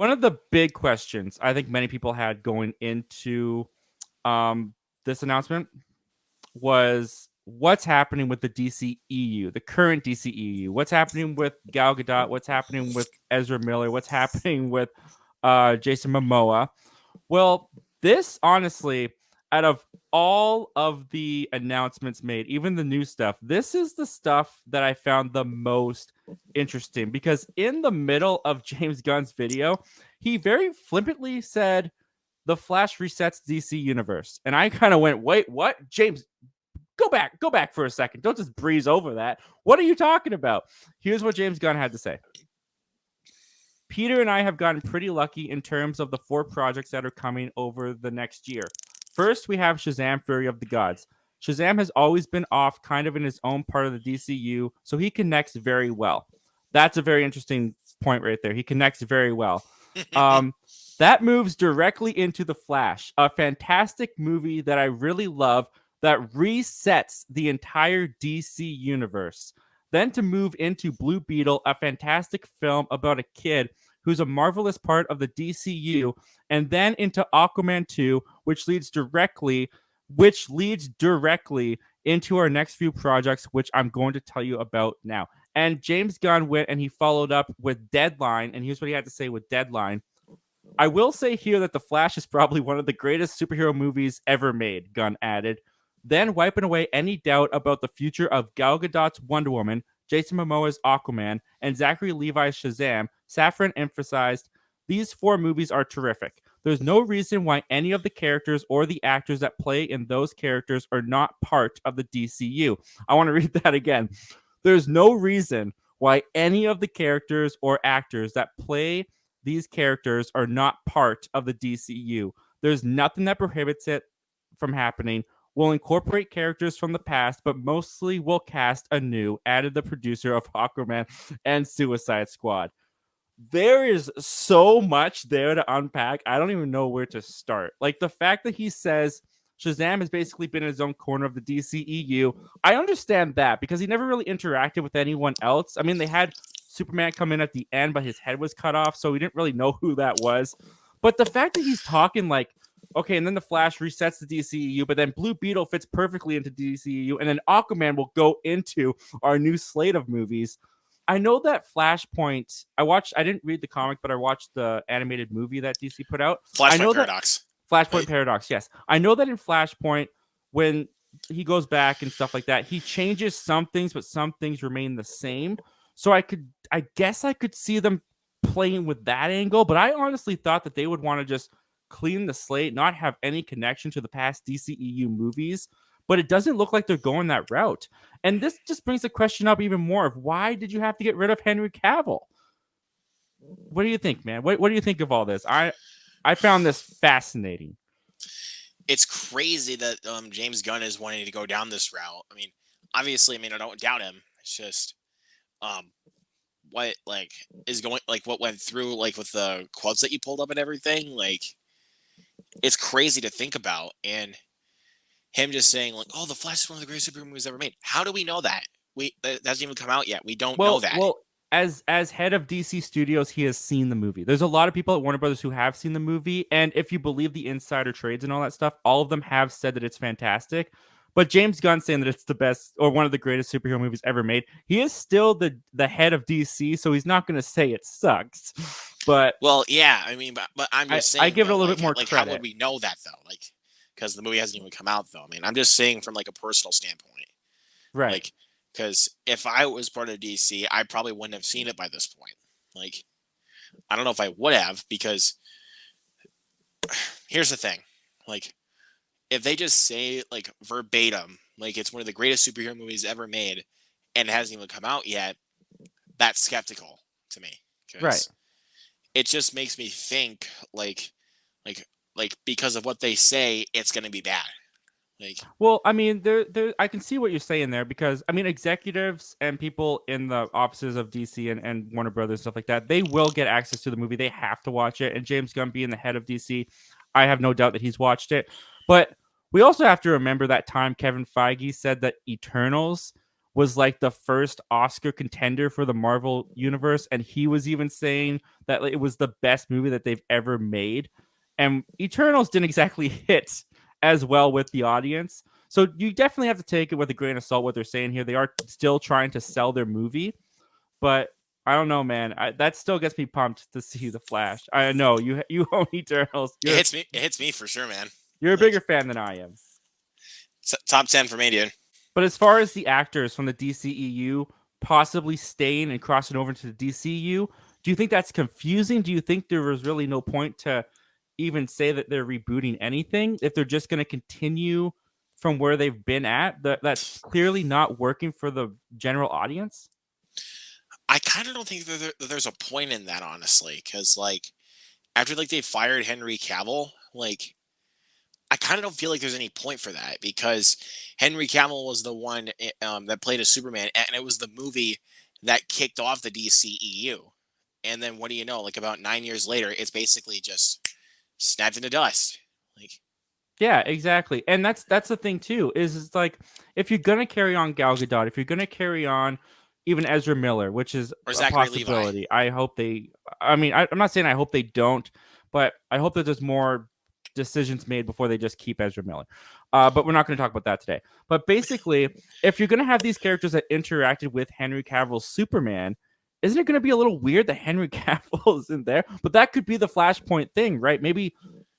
one of the big questions I think many people had going into this announcement was what's happening with the DCEU, the current DCEU. What's happening with Gal Gadot? What's happening with Ezra Miller? What's happening with Jason Momoa? Well, this honestly, out of all of the announcements made, even the new stuff, this is the stuff that I found the most interesting because in the middle of James Gunn's video, he very flippantly said, "The Flash resets DC universe," and I kind of went, "Wait, what, James? Go back for a second. Don't just breeze over that. What are you talking about?" Here's what James Gunn had to say. Peter and I have gotten pretty lucky in terms of the 4 projects that are coming over the next year. First, we have Shazam Fury of the Gods. Shazam has always been off kind of in his own part of the DCU, so he connects very well. That's a very interesting point right there. He connects very well. That moves directly into The Flash, a fantastic movie that I really love that resets the entire DC universe. Then to move into Blue Beetle, a fantastic film about a kid who's a marvelous part of the DCU, and then into Aquaman 2, which leads directly into our next few projects, which I'm going to tell you about now. And James Gunn went and he followed up with Deadline, and here's what he had to say with Deadline. I will say here that The Flash is probably one of the greatest superhero movies ever made, Gunn added. Then wiping away any doubt about the future of Gal Gadot's Wonder Woman, Jason Momoa's Aquaman, and Zachary Levi's Shazam, Safran emphasized, these 4 movies are terrific. There's no reason why any of the characters or the actors that play in those characters are not part of the DCU. I want to read that again. There's no reason why any of the characters or actors that play these characters are not part of the DCU. There's nothing that prohibits it from happening. We'll incorporate characters from the past, but mostly we'll cast anew, added the producer of Aquaman and Suicide Squad. There is so much there to unpack. I don't even know where to start. Like the fact that he says Shazam has basically been in his own corner of the DCEU. I understand that because he never really interacted with anyone else. I mean, they had Superman come in at the end, but his head was cut off, so we didn't really know who that was. But the fact that he's talking like, okay, and then the Flash resets the DCEU, but then Blue Beetle fits perfectly into DCEU, and then Aquaman will go into our new slate of movies. I know that Flashpoint, I didn't read the comic, but I watched the animated movie that DC put out. Flashpoint Paradox. Flashpoint Paradox, yes. I know that in Flashpoint, when he goes back and stuff like that, he changes some things, but some things remain the same. So I guess I could see them playing with that angle, but I honestly thought that they would want to just clean the slate, not have any connection to the past DCEU movies, but it doesn't look like they're going that route. And this just brings the question up even more of why did you have to get rid of Henry Cavill? What do you think, man? What do you think of all this? I found this fascinating. It's crazy that James Gunn is wanting to go down this route. I mean, obviously, I don't doubt him. It's just what what went through with the quotes that you pulled up and everything. It's crazy to think about, and him just saying oh, The Flash is one of the greatest superhero movies ever made. How do we know that? That hasn't even come out yet. We don't know that. Well, as head of DC Studios, he has seen the movie. There's a lot of people at Warner Brothers who have seen the movie, and if you believe the insider trades and all that stuff, all of them have said that it's fantastic. But James Gunn saying that it's the best or one of the greatest superhero movies ever made, he is still the head of DC, so he's not going to say it sucks. But yeah, but I'm just saying. I give it a little bit more credit. How would we know that though? Because the movie hasn't even come out though. I'm just saying from a personal standpoint, right? Because if I was part of DC, I probably wouldn't have seen it by this point. I don't know if I would have, because here's the thing. If they just say verbatim, it's one of the greatest superhero movies ever made, and it hasn't even come out yet, that's skeptical to me. Right. It just makes me think because of what they say, it's going to be bad. Well, there I can see what you're saying there, because executives and people in the offices of DC and Warner Brothers and stuff like that, they will get access to the movie. They have to watch it. And James Gunn being the head of DC, I have no doubt that he's watched it. But we also have to remember that time Kevin Feige said that Eternals was like the first Oscar contender for the Marvel universe, and he was even saying that it was the best movie that they've ever made. And Eternals didn't exactly hit as well with the audience. So you definitely have to take it with a grain of salt what they're saying here. They are still trying to sell their movie, but I don't know, man. That still gets me pumped to see the Flash. I know you own Eternals. It hits me. It hits me for sure, man. You're a bigger fan than I am. Top 10 for me, dude. But as far as the actors from the DCEU possibly staying and crossing over into the DCU, do you think that's confusing? Do you think there was really no point to even say that they're rebooting anything if they're just going to continue from where they've been at? That's clearly not working for the general audience. I kind of don't think that there's a point in that, honestly, because like after like they fired Henry Cavill, like I kind of don't feel like there's any point for that because Henry Cavill was the one that played a Superman, and it was the movie that kicked off the DCEU. And then what do you know? Like about 9 years later, it's basically just snapped into dust. Like, yeah, exactly. And that's the thing too. Is it's like if you're gonna carry on Gal Gadot, if you're gonna carry on even Ezra Miller, which is or a Zachary possibility. Levi. I hope they. I mean, I'm not saying I hope they don't, but I hope that there's more decisions made before they just keep Ezra Miller. But we're not going to talk about that today. But basically, if you're going to have these characters that interacted with Henry Cavill's Superman, isn't it going to be a little weird that Henry Cavill isn't there? But that could be the Flashpoint thing, right? Maybe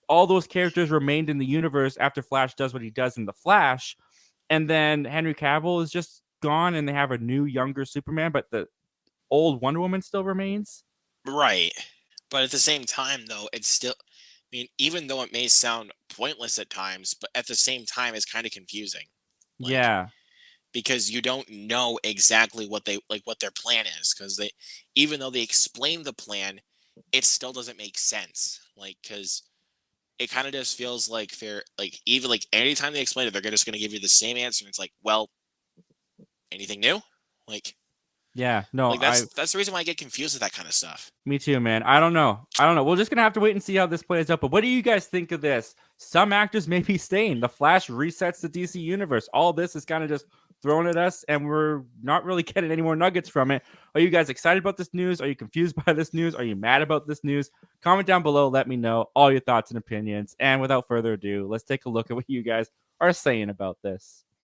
all those characters remained in the universe after Flash does what he does in the Flash, and then Henry Cavill is just gone, and they have a new, younger Superman, but the old Wonder Woman still remains. Right. But at the same time, though, it's still. I mean, even though it may sound pointless at times, but at the same time, it's kind of confusing. Like, Yeah. Because you don't know exactly what their plan is. Because even though they explain the plan, it still doesn't make sense. Like, because it kind of just feels like they're like even like anytime they explain it, they're just going to give you the same answer. And it's like, well, anything new? Like, yeah, no, like that's the reason why I get confused with that kind of stuff. Me too, man. I don't know. We're just gonna have to wait and see how this plays out. But what do you guys think of this? Some actors may be staying. The Flash resets the DC universe. All this is kind of just thrown at us, and we're not really getting any more nuggets from it. Are you guys excited about this news? Are you confused by this news? Are you mad about this news? Comment down below. Let me know all your thoughts and opinions. And without further ado, let's take a look at what you guys are saying about this.